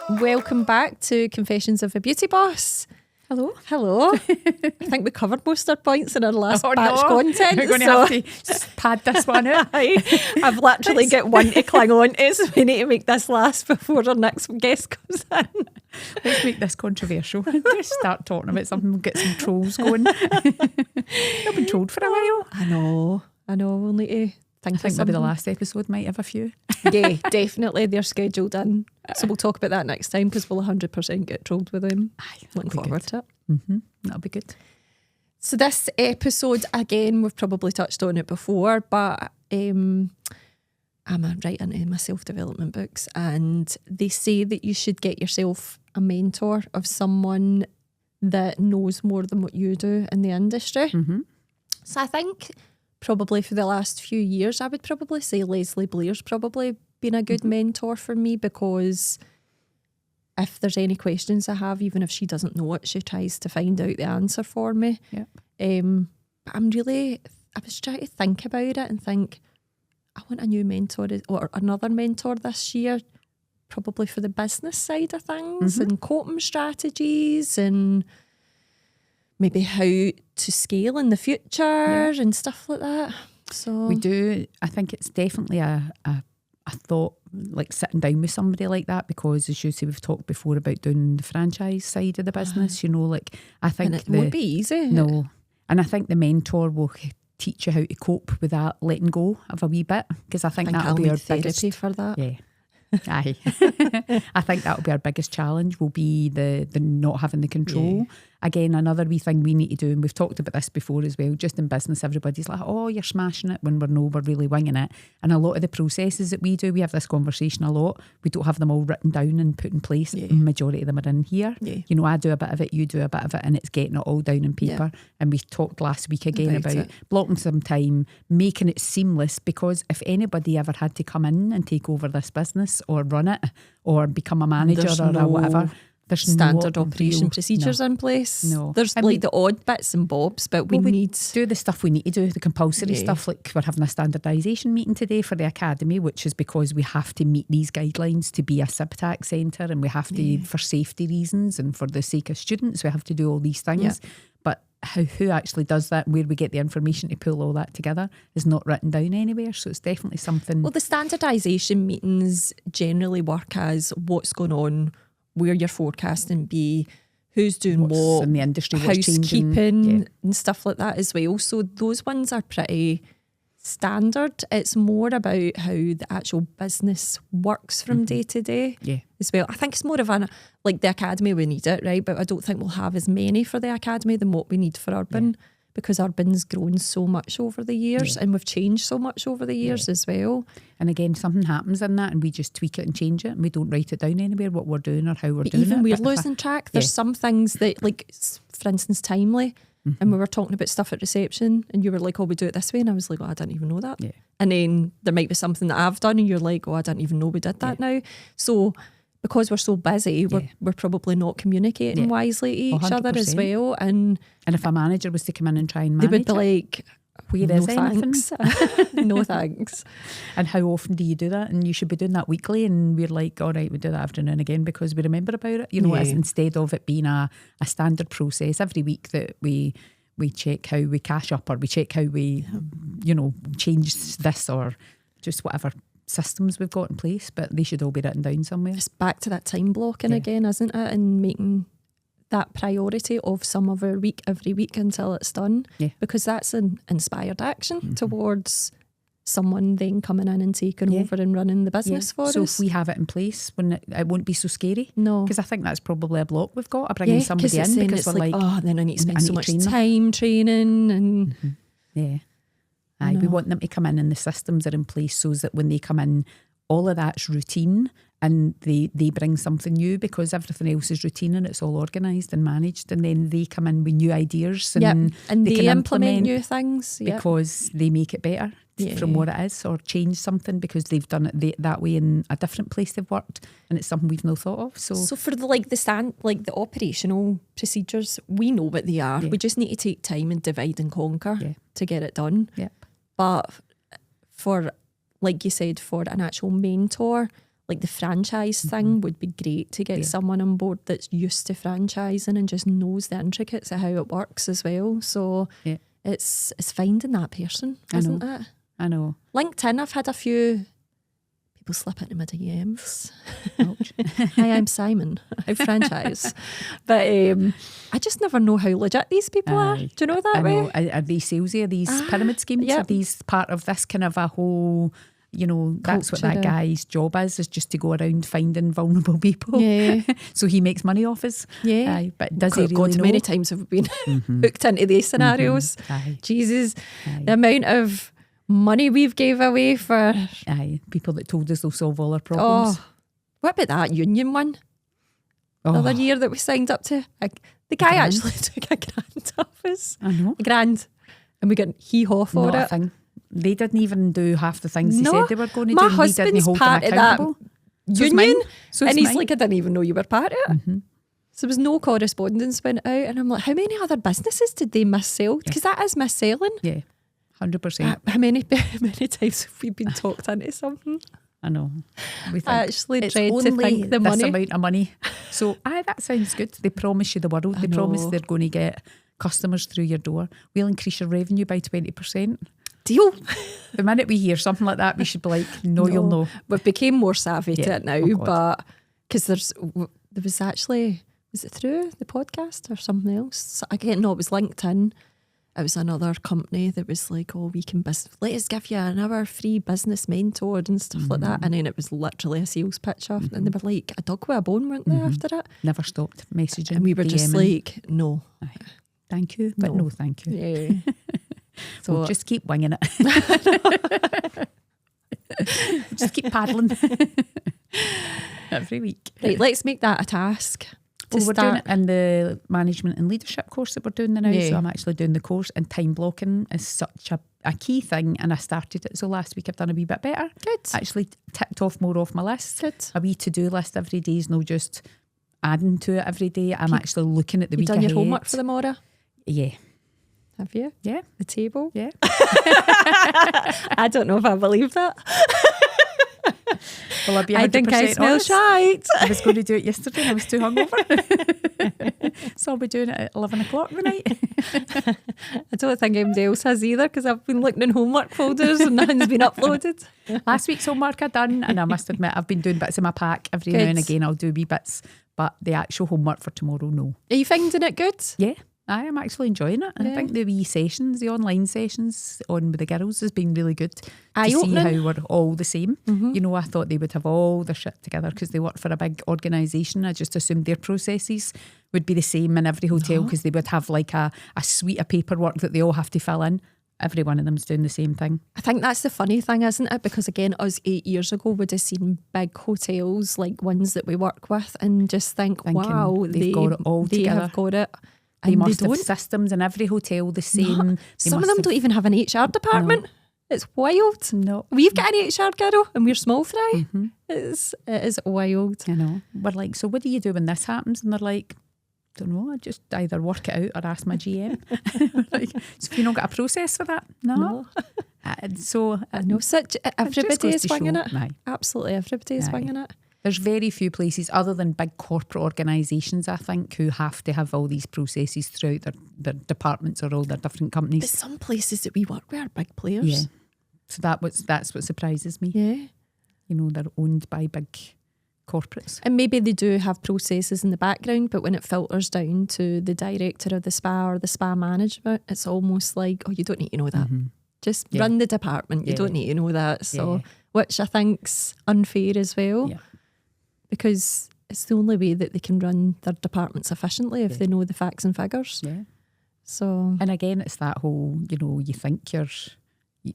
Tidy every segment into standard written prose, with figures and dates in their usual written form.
Welcome back to Confessions of a Beauty Boss. Hello. Hello. I think we covered most of our points in our last batch no. content. We're going to have to pad this one out. I've literally got one to cling on to, so we need to make this last before our next guest comes in. Let's make this controversial. Just start talking about something, get some trolls going. I've been trolled for a while. I know. We'll need to think I think of maybe the something. last episode might have a few. Yeah, definitely. They're scheduled in. So we'll talk about that next time because we'll 100% get trolled with them. Looking forward to it. Mm-hmm. That'll be good. So this episode, again, we've probably touched on it before, but I'm right into my self-development books, and they say that you should get yourself a mentor of someone that knows more than what you do in the industry. Mm-hmm. So I think probably for the last few years, I would probably say Leslie Blair's probably been a good mentor for me, because if there's any questions I have, even if she doesn't know it, she tries to find out the answer for me. Yep. But I was trying to think about it and think, I want a new mentor or another mentor this year, probably for the business side of things and coping strategies and maybe how to scale in the future and stuff like that. So we do. I think it's definitely a thought, like sitting down with somebody like that, because as you say, we've talked before about doing the franchise side of the business, you know, like I think and it won't be easy. No. And I think the mentor will teach you how to cope with that letting go of a wee bit, because I think that'll I'll be need our therapy biggest for that. Yeah. Aye. I think that'll be our biggest challenge, will be the not having the control. Again, another wee thing we need to do, and we've talked about this before as well, just in business, everybody's like, oh, you're smashing it, when we're really winging it. And a lot of the processes that we do, we have this conversation a lot, we don't have them all written down and put in place. The majority of them are in here. You know, I do a bit of it, you do a bit of it, and it's getting it all down in paper. And we talked last week again about blocking some time, making it seamless, because if anybody ever had to come in and take over this business or run it or become a manager or whatever, there's standard no operation procedures in place. No. There's like the odd bits and bobs, but we need do the stuff we need to do, the compulsory stuff. Like we're having a standardisation meeting today for the academy, which is because we have to meet these guidelines to be a SIBTAC centre, and we have to, for safety reasons and for the sake of students, we have to do all these things. But who actually does that, where we get the information to pull all that together, is not written down anywhere. So it's definitely something. Well, the standardisation meetings generally work as what's going on, where you're forecasting be, who's doing what in the industry, what's housekeeping and stuff like that as well. So those ones are pretty standard. It's more about how the actual business works from day to day as well. I think it's more of like the academy, we need it, right? But I don't think we'll have as many for the academy than what we need for Urban, because Urban's grown so much over the years and we've changed so much over the years as well. And again, something happens in that and we just tweak it and change it, and we don't write it down anywhere what we're doing or how we're doing it. Even we're losing track. There's some things that, like, for instance, Timely, and we were talking about stuff at reception and you were like, oh, we do it this way, and I was like, oh, I didn't even know that. And then there might be something that I've done and you're like, oh, I didn't even know we did that now. So because we're so busy, we're probably not communicating wisely to each other as well. And if a manager was to come in and try and manage, they would be like, where is anything? No thanks. And how often do you do that? And you should be doing that weekly. And we're like, all right, we do that every now and again because we remember about it. You know, instead of it being a standard process every week that we check how we cash up, or we check how we, you know, change this, or just whatever systems we've got in place. But they should all be written down somewhere. It's back to that time blocking again, isn't it? And making that priority of some of our week every week until it's done, because that's an inspired action towards someone then coming in and taking over and running the business for us. So if we have it in place, when it won't be so scary. No, because I think that's probably a block we've got, bringing somebody in, because we're like, oh, then I need to spend so much time training and we want them to come in and the systems are in place so that when they come in, all of that's routine. And they bring something new, because everything else is routine and it's all organised and managed, and then they come in with new ideas and they can implement new things because they make it better from what it is, or change something because they've done it that way in a different place they've worked, and it's something we've no thought of. So for the operational procedures, we know what they are. We just need to take time and divide and conquer to get it done. But for, like you said, for an actual mentor, like the franchise thing would be great to get someone on board that's used to franchising and just knows the intricacies of how it works as well. So it's finding that person, isn't it? I know. LinkedIn, I've had a few people slip into my DMs. Hi, I'm Simon. I franchise. But I just never know how legit these people are. Do you know that way? Are they salesy? Are these pyramid schemes? Yep. Are these part of this kind of a whole, you know, that's what that guy's job is just to go around finding vulnerable people. Yeah. So he makes money off us. Yeah. But does he really God, know? many times have we been hooked into these scenarios. Jesus, the amount of money we've gave away for people that told us they'll solve all our problems. What about that union one? The other year that we signed up to, the guy actually took a grand off us. I know. A grand. And we got hee-haw for Not it. a thing. They didn't even do half the things they No, said they were going to my do. And we didn't husband's hold part them of that accountable. union. So and he's like, I didn't even know you were part of it. Mm-hmm. So there was no correspondence went out. And I'm like, how many other businesses did they mis-sell? Because that is mis-selling. Yeah, 100%. How many times have we been talked into something? I know. We think I actually it's dread to only think the this money. amount of money. So that sounds good. They promise you the world. They promise they're going to get customers through your door. We'll increase your revenue by 20%. Deal. The minute we hear something like that, we should be like, no. You'll know. We've became more savvy to it now, God. but because there was actually, was it through the podcast or something else? Again, no, it was LinkedIn. It was another company that was like, oh, let us give you an hour free business mentor and stuff like that. And then it was literally a sales pitch off. And they were like a dog with a bone, weren't they, after it? Never stopped messaging. And we were just like, no. Thank you, but no thank you. Yeah. So we'll just keep winging it. Just keep paddling every week. Right, let's make that a task. Well, we're doing it in the management and leadership course that we're doing now. So I'm actually doing the course, and time blocking is such a key thing, and I started it. So last week I've done a wee bit better. Good. Actually ticked off more off my list. Good. A wee to-do list every day is no just adding to it every day. I'm actually looking at the week ahead. You done your homework for tomorrow? Yeah. Have you? Yeah. The table? Yeah. I don't know if I believe that. Will I be 100% I think I smell honest? shite. I was going to do it yesterday and I was too hungover. So I'll be doing it at 11 o'clock tonight. I don't think anybody else has either, because I've been looking in homework folders and nothing's been uploaded. Last week's homework I've done, and I must admit I've been doing bits in my pack every now and again. I'll do wee bits, but the actual homework for tomorrow, no. Are you finding it good? Yeah, I am actually enjoying it. I think the wee sessions, the online sessions on with the girls has been really good to see how we're all the same. You know, I thought they would have all their shit together because they work for a big organisation. I just assumed their processes would be the same in every hotel because they would have like a suite of paperwork that they all have to fill in. Every one of them's doing the same thing. I think that's the funny thing, isn't it? Because again, us 8 years ago would have seen big hotels like ones that we work with and just thinking, wow, they've got it all together. They have got it. They must have systems in every hotel the same. Some of them don't even have an HR department. No. It's wild. No, we've got an HR girl and we're small fry. It is wild. I know. We're like, so what do you do when this happens? And they're like, don't know. I just either work it out or ask my GM. Like, so if you not got a process for that, no. So I know everybody is winging it. Aye. Absolutely, everybody is winging it. There's very few places other than big corporate organisations, I think, who have to have all these processes throughout their departments or all their different companies. But some places that we work with are big players. Yeah. So that's what surprises me. Yeah. You know, they're owned by big corporates. And maybe they do have processes in the background, but when it filters down to the director of the spa or the spa management, it's almost like, oh, you don't need to know that. Just run the department. You don't need to know that. So, which I think's unfair as well. Yeah. Because it's the only way that they can run their departments efficiently if they know the facts and figures. Yeah. So, and again, it's that whole, you know,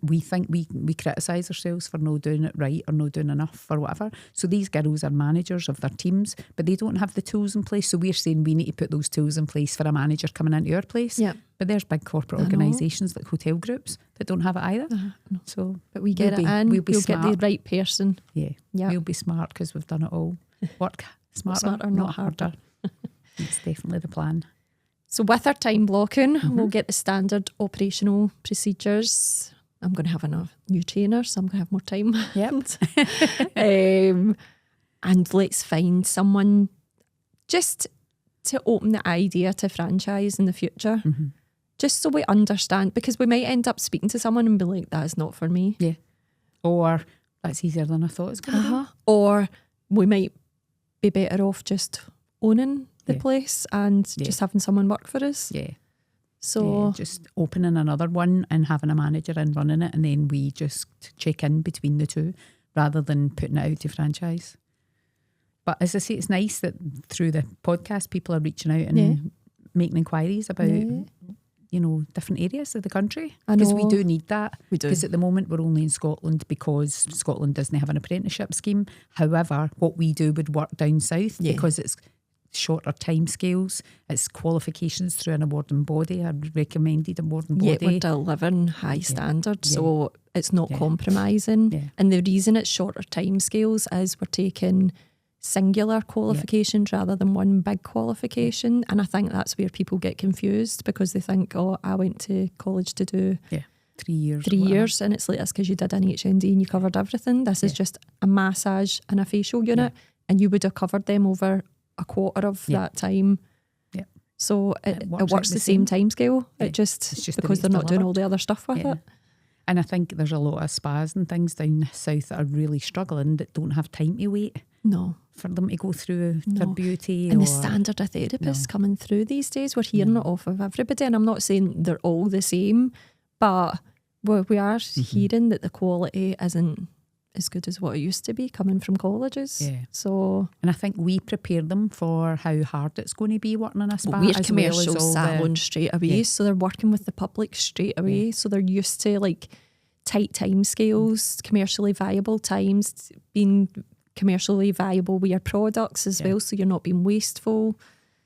we think we criticise ourselves for not doing it right or not doing enough or whatever. So these girls are managers of their teams, but they don't have the tools in place. So we're saying we need to put those tools in place for a manager coming into our place. Yeah. But there's big corporate organisations like hotel groups that don't have it either. No. So, but we get it in. We'll get the right person. Yeah. We'll be smart because we've done it all. Work smarter, not harder. It's definitely the plan. So with our time blocking, we'll get the standard operational procedures. I'm going to have a new trainer, so I'm going to have more time. Yep. and let's find someone just to open the idea to franchise in the future. Just so we understand, because we might end up speaking to someone and be like, that is not for me. Yeah. Or that's easier than I thought it was going to be. Or we might be better off just owning the place and just having someone work for us. Yeah. So just opening another one and having a manager and running it, and then we just check in between the two rather than putting it out to franchise. But as I say, it's nice that through the podcast people are reaching out and making inquiries about different areas of the country, because we do need that. We do, because at the moment we're only in Scotland because Scotland doesn't have an apprenticeship scheme. However, what we do would work down south because it's shorter time scales, it's qualifications through an awarding body, a recommended awarding body. We're delivering high standards, so it's not compromising. And the reason it's shorter time scales is we're taking singular qualifications rather than one big qualification. And I think that's where people get confused, because they think, oh, I went to college to do 3 years. 3 years, and it's like, that's because you did an HND and you covered everything. This is just a massage and a facial unit, and you would have covered them over a quarter of that time. So it works the same time scale. It's just because they're not doing all the other stuff with it. And I think there's a lot of spas and things down south that are really struggling, that don't have time to wait. No. For them to go through their beauty. And the standard of therapists coming through these days, we're hearing it off of everybody. And I'm not saying they're all the same, but we are hearing that the quality isn't as good as what it used to be coming from colleges. So, and I think we prepare them for how hard it's going to be working in a spa. We're commercial salon straight away, so they're working with the public straight away. So they're used to like tight time scales, commercially viable times, being commercially viable with your products as well, so you're not being wasteful.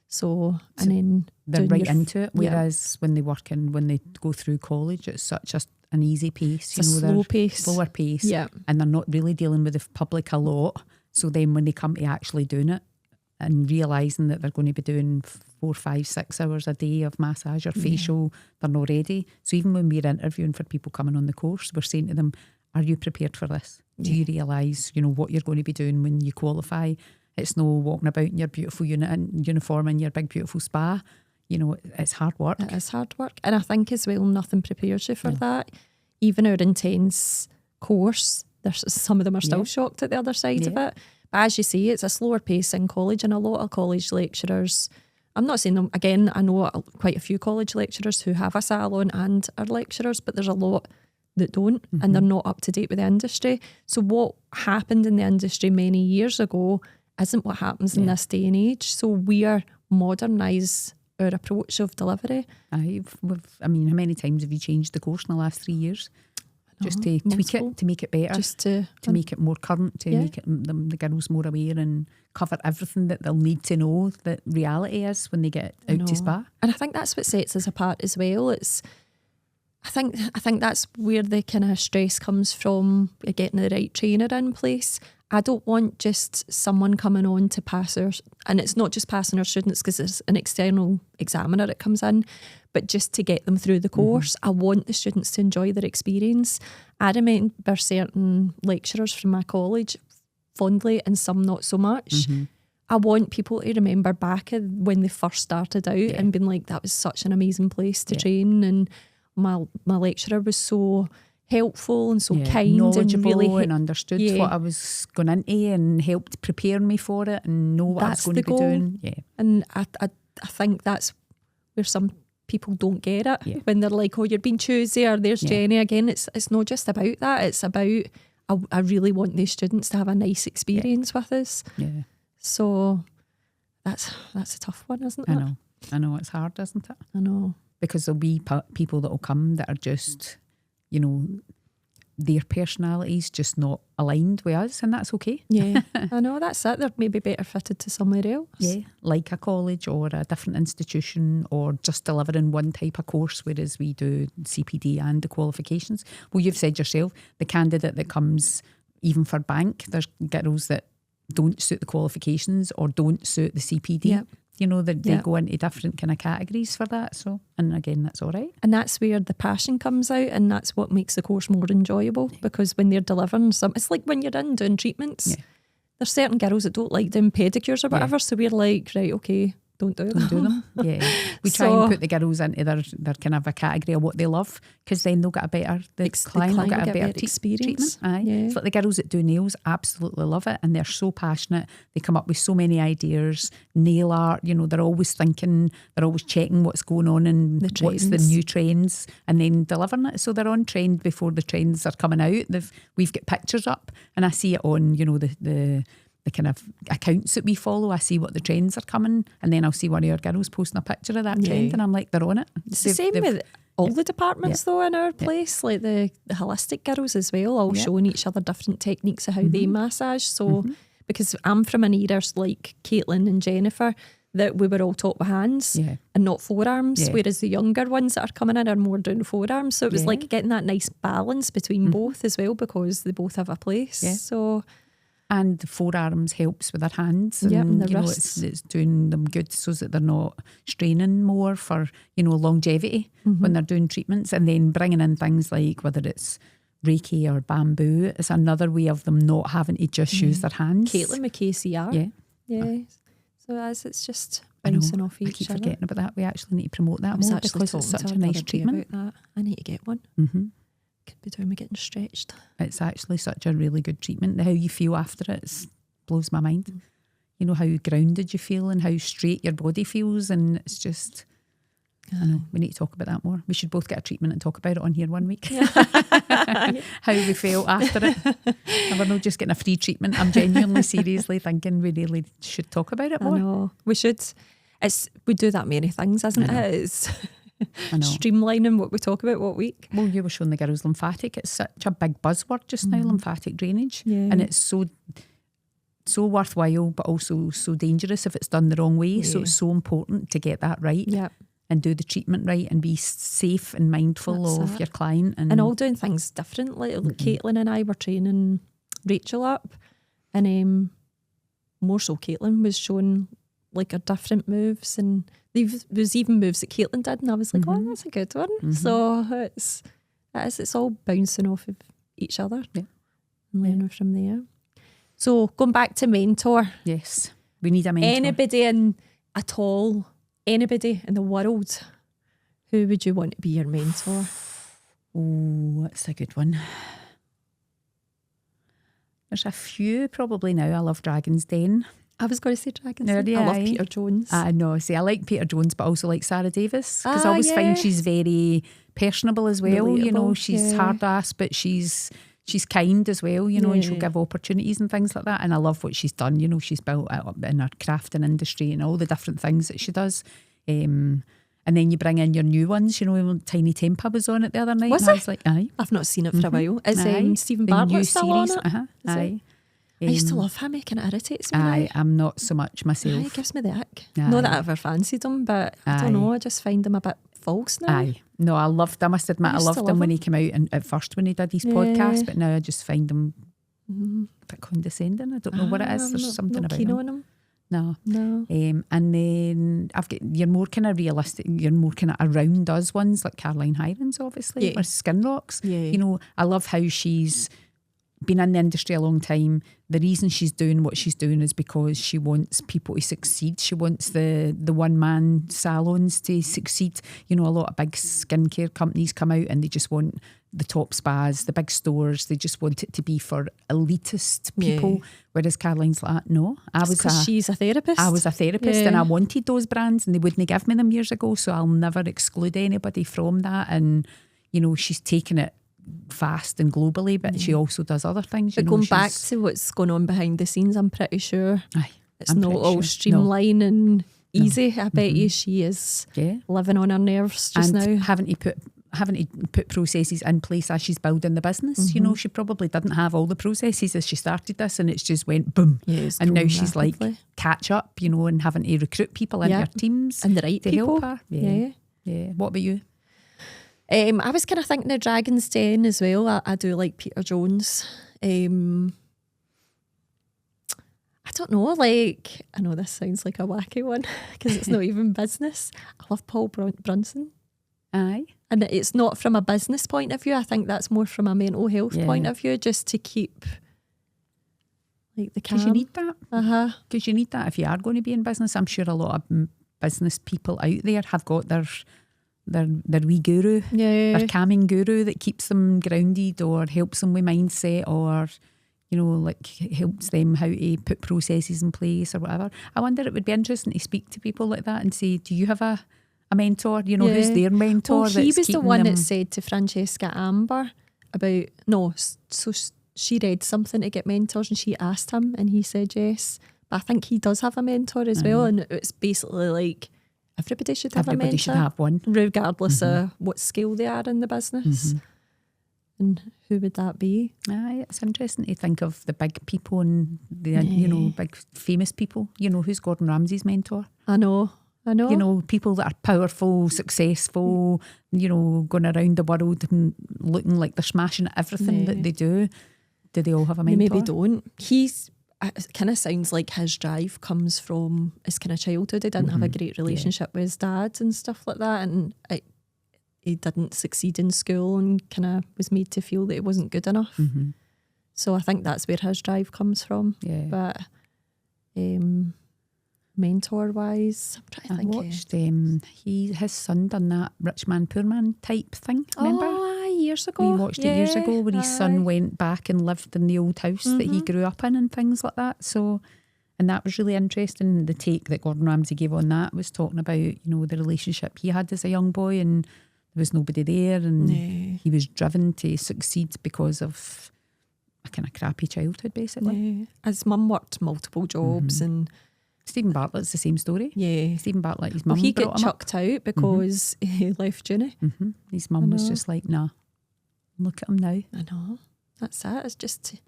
So and then they're right into it. Whereas when they go through college, it's such an easy pace. It's a slow pace, slower pace, and they're not really dealing with the public a lot. So then when they come to actually doing it and realising that they're going to be doing 4, 5, 6 hours a day of massage or facial, they're not ready. So even when we're interviewing for people coming on the course, we're saying to them, are you prepared for this? Do you realise, what you're going to be doing when you qualify? It's no walking about in your beautiful uniform in your big beautiful spa. It's hard work. It is hard work. And I think as well, nothing prepares you for that. Even our intense course, some of them are still shocked at the other side of it. But as you say, it's a slower pace in college, and a lot of college lecturers, I'm not saying them, again, I know quite a few college lecturers who have a salon and are lecturers, but there's a lot that don't, and they're not up to date with the industry. So what happened in the industry many years ago isn't what happens in this day and age. So we are modernise our approach of delivery. How many times have you changed the course in the last 3 years? Just to tweak it, to make it better, just to make it more current, to make it the girls more aware and cover everything that they'll need to know that reality is when they get out to spa. And I think that's what sets us apart as well. I think that's where the kind of stress comes from, getting the right trainer in place. I don't want just someone coming on to pass and it's not just passing our students because it's an external examiner that comes in, but just to get them through the course. I want the students to enjoy their experience. I remember certain lecturers from my college fondly and some not so much. I want people to remember back when they first started out and being like, that was such an amazing place to train, and my lecturer was so helpful and so kind, knowledgeable, and really and understood what I was going into and helped prepare me for it and know what I was going to be doing. And I think that's where some people don't get it when they're like, oh, you're being choosy, or there's Jenny again. It's not just about that. It's about I really want these students to have a nice experience with us. So that's a tough one, isn't it? I know it's hard, isn't it? I know. Because there'll be people that will come that are just, their personalities just not aligned with us, and that's okay. I know, that's it. They're maybe better fitted to somewhere else. Like a college or a different institution, or just delivering one type of course, whereas we do CPD and the qualifications. Well, you've said yourself, the candidate that comes, even for bank, there's girls that don't suit the qualifications or don't suit the CPD. They go into different kind of categories for that. So, and again, that's all right. And that's where the passion comes out, and that's what makes the course more enjoyable, because when they're delivering it's like when you're in doing treatments, there's certain girls that don't like doing pedicures or whatever, so we're like, right, okay, don't do them. Yeah, we try and put the girls into their kind of a category of what they love, because then they'll get a better client will get a better experience. Treatment. It's like the girls that do nails absolutely love it, and they're so passionate. They come up with so many ideas. Nail art, they're always thinking, they're always checking what's going on and what's the new trends, and then delivering it. So they're on trend before the trends are coming out. We've got pictures up, and I see it on the kind of accounts that we follow. I see what the trends are coming, and then I'll see one of our girls posting a picture of that trend, and I'm like, they're on it. It's the same with all the departments though in our place, like the holistic girls as well, all showing each other different techniques of how they massage. So because I'm from an era like Caitlin and Jennifer, that we were all taught with hands and not forearms, whereas the younger ones that are coming in are more doing forearms. So it was like getting that nice balance between both as well, because they both have a place. So. And the forearms helps with their hands, and and the wrists. It's doing them good so that they're not straining more for longevity when they're doing treatments. And then bringing in things like whether it's Reiki or bamboo, it's another way of them not having to just use their hands. Caitlin with KCR, so as it's just bouncing off each other. I keep forgetting about that. We actually need to promote that more because it's such a nice treatment. About that. I need to get one. Could be doing me getting stretched. It's actually such a really good treatment. How you feel after it blows my mind. How grounded you feel and how straight your body feels, and it's just, I know, we need to talk about that more. We should both get a treatment and talk about it on here one week. How we feel after it. And we're not just getting a free treatment. I'm genuinely seriously thinking we really should talk about it more. I know, we should. We do that many things, isn't it? It's streamlining what we talk about what week. Well, you were showing the girls lymphatic. It's such a big buzzword just now, lymphatic drainage. And it's so worthwhile, but also so dangerous if it's done the wrong way. So it's so important to get that right and do the treatment right and be safe and mindful of your client. And all doing things differently. Like Caitlin and I were training Rachel up, and more so Caitlin was showing like her different moves, and there was even moves that Caitlin did, and I was like, oh, that's a good one. So it's all bouncing off of each other and learning from there. So going back to mentor. Yes, we need a mentor. Anybody in the world, who would you want to be your mentor? Oh, that's a good one. There's a few probably now. I love Dragon's Den. I was going to say Dragon's Den. I love Peter Jones. I know. See, I like Peter Jones, but also like Sarah Davis, because I always find she's very personable as well. Relatable, She's hard ass, but she's kind as well, and she'll give opportunities and things like that. And I love what she's done. She's built it up in her crafting industry and all the different things that she does. And then you bring in your new ones. Tiny Tempa was on it the other night. Was it? I was like, aye. I've not seen it for a while. Is Stephen Bartlett still on it? Aye. I used to love him. It kind of irritates me. I'm not so much myself. It gives me the ick. Not that I ever fancied him, but I don't know. I just find him a bit false now. No, I loved him. I must admit, I loved him when he came out and at first when he did his podcast, but now I just find him a bit condescending. I don't know what it is. There's something about him. On him. No. And then you're more kind of realistic, you're more kind of around us ones like Caroline Hirons, obviously, or Skin Rocks. I love how she's been in the industry a long time. The reason she's doing what she's doing is because she wants people to succeed. She wants the one-man salons to succeed. A lot of big skincare companies come out and they just want the top spas, the big stores. They just want it to be for elitist people. Whereas Caroline's like, no, she's a therapist. I was a therapist and I wanted those brands and they wouldn't give me them years ago. So I'll never exclude anybody from that. And, she's taken it fast and globally, but she also does other things. But going back to what's going on behind the scenes, I'm pretty sure it's not all streamlined and easy. I bet you she is living on her nerves just now. Having to put processes in place as she's building the business. She probably didn't have all the processes as she started this, and it's just went boom. And now she's rapidly. Like catch up, and having to recruit people into her teams and the right to people. help her. Yeah. What about you? I was kind of thinking of Dragon's Den as well. I do like Peter Jones. I don't know, I know this sounds like a wacky one because it's not even business. I love Paul Brunson. Aye. And it's not from a business point of view. I think that's more from a mental health point of view, just to keep like the Because you need that. Uh-huh. Because you need that if you are going to be in business. I'm sure a lot of business people out there have got their wee guru, their calming guru that keeps them grounded or helps them with mindset or, like helps them how to put processes in place or whatever. I wonder, it would be interesting to speak to people like that and say, do you have a mentor? Who's their mentor? Well, he was the one that said to Francesca Amber about, so she read something to get mentors and she asked him and he said yes. But I think he does have a mentor as well, and it's basically like everybody should have a mentor. Everybody should have one. Regardless of what scale they are in the business. And who would that be? It's interesting to think of the big people and the big famous people. Who's Gordon Ramsay's mentor? I know. People that are powerful, successful, going around the world and looking like they're smashing at everything that they do. Do they all have a mentor? Maybe don't. It kind of sounds like his drive comes from his kind of childhood. He didn't have a great relationship with his dad and stuff like that, and he didn't succeed in school and kind of was made to feel that he wasn't good enough. So I think that's where his drive comes from. Yeah. But mentor wise, I'm trying to think. I watched his son done that rich man poor man type thing. Remember? Years ago. We watched it years ago where his son went back and lived in the old house that he grew up in and things like that. So, and that was really interesting. The take that Gordon Ramsay gave on that was talking about, the relationship he had as a young boy and there was nobody there and he was driven to succeed because of a kind of crappy childhood, basically. His mum worked multiple jobs and Stephen Bartlett's the same story. Yeah. Stephen Bartlett, his mum he brought got chucked out because he left uni. His mum was just like, nah, look at him now. I know. That's it. It's just,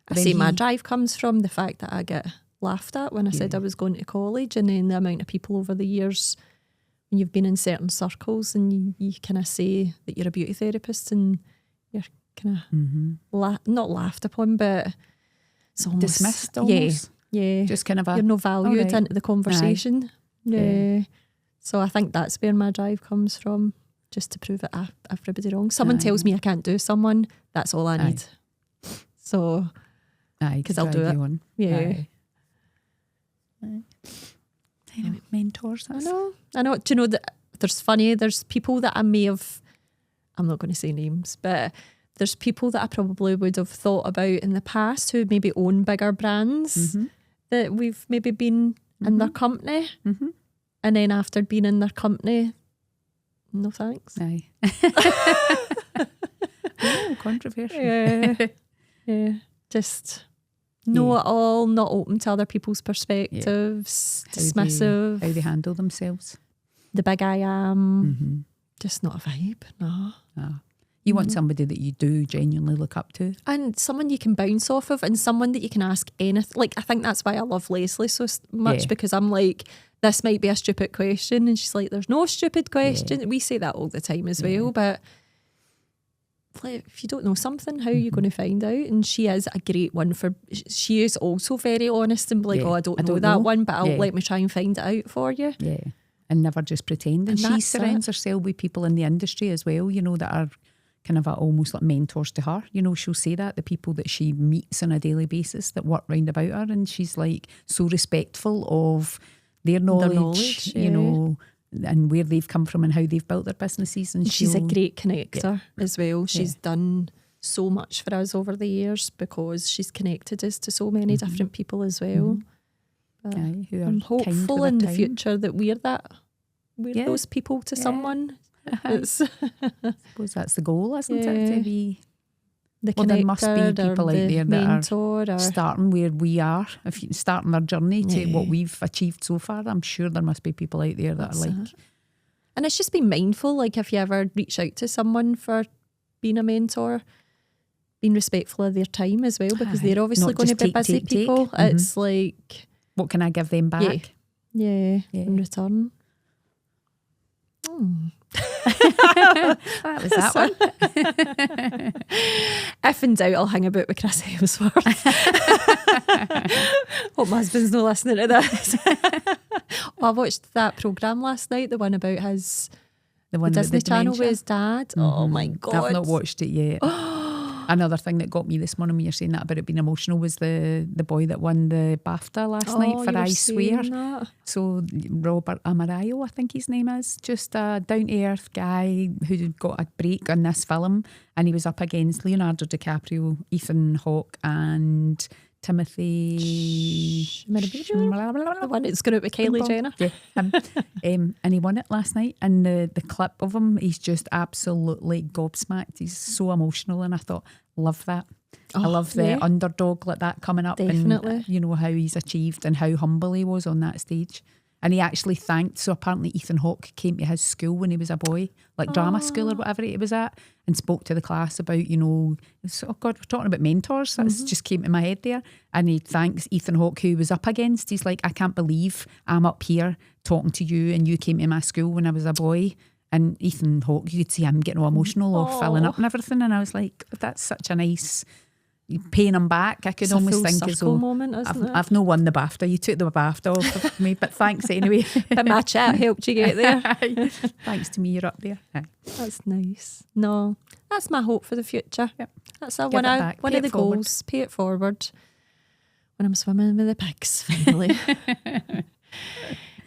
I say my drive comes from the fact that I get laughed at when I said I was going to college, and then the amount of people over the years, when you've been in certain circles and you kind of say that you're a beauty therapist and you're kind of not laughed upon, but it's almost dismissed almost. Yeah. Just kind of you're not valued into the conversation. Yeah. So I think that's where my drive comes from, just to prove it everybody wrong. Someone tells me I can't do someone, that's all I need. So, because I'll do it. On. Yeah. Anyway, mentors. I know. Do you know that there's people that I may have, I'm not going to say names, but there's people that I probably would have thought about in the past who maybe own bigger brands that we've maybe been in their company. And then after being in their company, no thanks. Aye. Controversial. Yeah. Just know it all, not open to other people's perspectives, dismissive. How they handle themselves. The big I am. Just not a vibe, no. You want somebody that you do genuinely look up to. And someone you can bounce off of and someone that you can ask anything. Like, I think that's why I love Leslie so much, because I'm like, this might be a stupid question. And she's like, there's no stupid question. We say that all the time as well. But like, if you don't know something, how are you going to find out? And she is a great one for, she is also very honest and be like, I don't know that one, but let me try and find it out for you. Yeah. And never just pretend. And she surrounds herself with people in the industry as well, that are kind of almost like mentors to her. She'll say that, the people that she meets on a daily basis that work round about her, and she's like so respectful of their knowledge, and where they've come from and how they've built their businesses. And she's a great connector as well. She's done so much for us over the years because she's connected us to so many different people as well. I'm hopeful in the future that we're those people to someone. I suppose that's the goal, isn't it? To be the connector, there must be people out there that are starting where we are, starting their journey to what we've achieved so far. I'm sure there must be people out there that are like. And it's just being mindful, like if you ever reach out to someone for being a mentor, being respectful of their time as well, because they're obviously going to be busy people. It's like, what can I give them back? Yeah. In return. That was that one. If in doubt, I'll hang about with Chris Hemsworth. Hope my husband's not listening to this. I watched that programme last night, the one about the Disney Channel with his dad. Oh my God. I've not watched it yet. Another thing that got me this morning when you're saying that about it being emotional was the boy that won the BAFTA last night for I Swear. That. So Robert Amarillo, I think his name is, just a down-to-earth guy who got a break on this film, and he was up against Leonardo DiCaprio, Ethan Hawke and Timothy... The one that's going out with Kylie Jenner. Yeah, and he won it last night, and the clip of him, he's just absolutely gobsmacked. He's so emotional, and I thought, love that. I love the underdog like that coming up. Definitely. And you know how he's achieved and how humble he was on that stage. And he actually thanked, so apparently Ethan Hawke came to his school when he was a boy, like drama school or whatever it was at, and spoke to the class about, you know, oh God, we're talking about mentors. That's just came to my head there. And he thanks Ethan Hawke, who he was up against. He's like, I can't believe I'm up here talking to you and you came to my school when I was a boy. And Ethan Hawke, you could see him getting all emotional or filling up and everything. And I was like, that's such a nice... paying him back. I could It's almost a full think as circle though moment, isn't it? I've no won the BAFTA. You took the BAFTA off of me, but thanks anyway. But my chat helped you get there. Thanks to me, you're up there. Aye. That's nice. No, that's my hope for the future. Yep. That's Give one it of back. one Pay of the it forward. goals. Pay it forward when I'm swimming with the pigs, finally.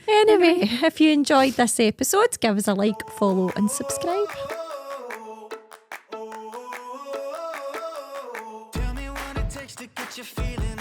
Anyway, if you enjoyed this episode, give us a like, follow and subscribe. Tell me what it takes to get you feeling